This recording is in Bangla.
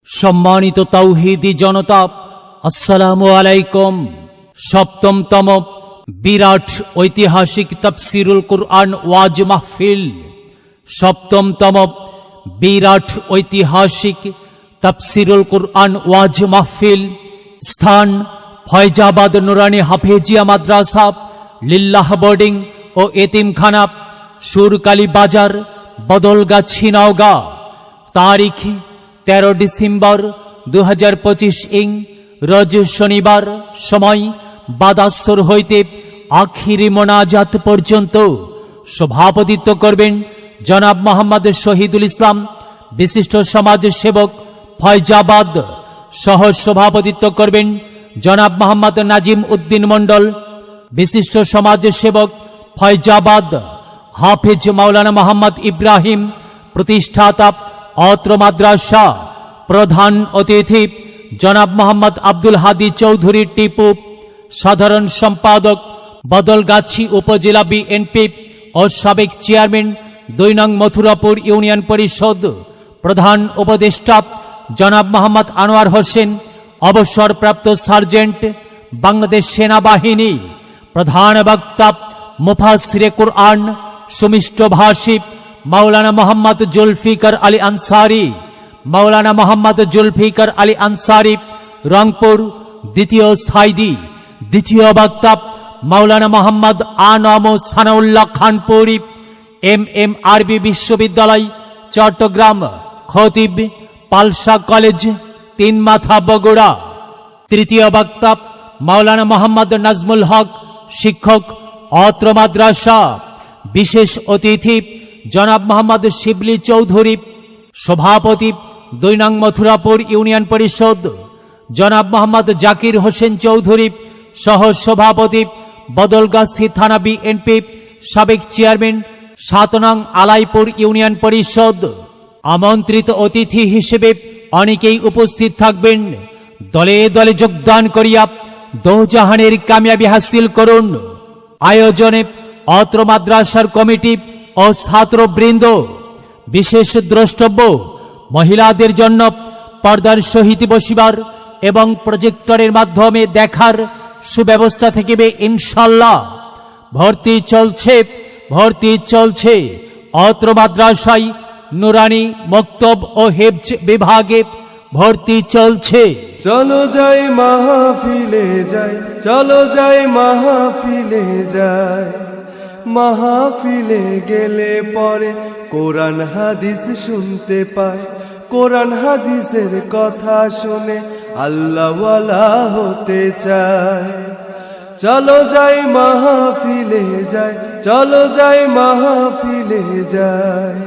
সম্মানিত তাওহীদি জনতা, আসসালামু আলাইকুম। সপ্তমতম বিরাট ঐতিহাসিক তাফসিরুল কুরআন ওয়াজ মাহফিল। সপ্তমতম বিরাট ঐতিহাসিক তাফসিরুল কুরআন ওয়াজ মাহফিল। স্থান ফয়জাবাদ নুরানি হাফেজিয়া মাদ্রাসা, লিল্লাহ বোর্ডিং ও এতিমখানা, সুরকালী বাজার, বদলগাছি, নওগাঁ। তারিখ 13 ডিসেম্বর 2025 ইং রোজ শনিবার। সময় বাদাসর হইতে আখিরি মোনাজাত পর্যন্ত। সভাপতিত্ব করবেন জনাব মোহাম্মদ শহীদুল ইসলাম, বিশিষ্ট সমাজ সেবক, ফয়জাবাদ। সহ সভাপতিত্ব করবেন জনাব মোহাম্মদ নাজিম উদ্দিন মণ্ডল, বিশিষ্ট সমাজ সেবক, ফয়জাবাদ। হাফেজ মাওলানা মোহাম্মদ ইব্রাহিম, প্রতিষ্ঠাতা অত্র মাদ্রাসা। প্রধান অতিথি জনাব মোহাম্মদ আব্দুল হাদি চৌধুরী টিপু, সাধারণ সম্পাদক, বদলগাছি উপজেলা বিএনপি ও সাবেক চেয়ারম্যান 2 নং মথুরাপুর ইউনিয়ন পরিষদ। প্রধান উপদেষ্টা জনাব মোহাম্মদ আনোয়ার হোসেন, অবসরপ্রাপ্ত সার্জেন্ট, বাংলাদেশ সেনাবাহিনী। প্রধান বক্তা মুফাসসিরে কুরআন, সুমিষ্ট ভাষী মাওলানা মোহাম্মদ জুলফিকার আলী আনসারী। মাওলানা মোহাম্মদ জুলফিকার আলী আনসারী, রংপুর দ্বিতীয় সাইদি। দ্বিতীয় বক্তা মাওলানা মোহাম্মদ আনম সানাউল্লাহ খানপুরী, MM আরবি বিশ্ববিদ্যালয়, চট্টগ্রাম। খতিব পালসা কলেজ, 3 মাথা, বগুড়া। তৃতীয় বক্তা মাওলানা মোহাম্মদ নাজমুল হক, শিক্ষক, অত্র মাদ্রাসা। বিশেষ অতিথি জনাব মোহাম্মদ শিবলি চৌধুরী, সভাপতি 2 নং মথুরাপুর ইউনিয়ন পরিষদ। জনাব মোহাম্মদ জাকির হোসেন চৌধুরী, সহ সভাপতি, বদলগাছি থানা বিএনপি, সাবেক চেয়ারম্যান, 7 নং আলাইপুর ইউনিয়ন পরিষদ। আমন্ত্রিত অতিথি হিসেবে অনেকেই উপস্থিত থাকবেন। দলে দলে যোগদান করিয়া দোজাহানের কামিয়াবি হাসিল করুন। আয়োজনে অত্র মাদ্রাসার কমিটি ও ছাত্রবৃন্দ। বিশেষ দ্রষ্টব্য, মহিলাদের জন্য পর্দার সহিত বসিবার এবং প্রজেক্টরের মাধ্যমে দেখার সুব্যবস্থা থাকিবে ইনশাল্লাহ। ভর্তি চলছে। অত্র মাদ্রাসায় নুরানি, মক্তব ও হেফজ বিভাগে ভর্তি চলছে। চলো যাই মাহফিলে যাই, চলো যাই মাহফিলে যাই। মাহফিলে গেলে পরে কোরআন হাদিস শুনতে পায়। কোরআন হাদিসের কথা শুনে আল্লাহওয়ালা হতে চায়। চলো যাই মাহফিলে যাই, চলো যাই মাহফিলে যাই।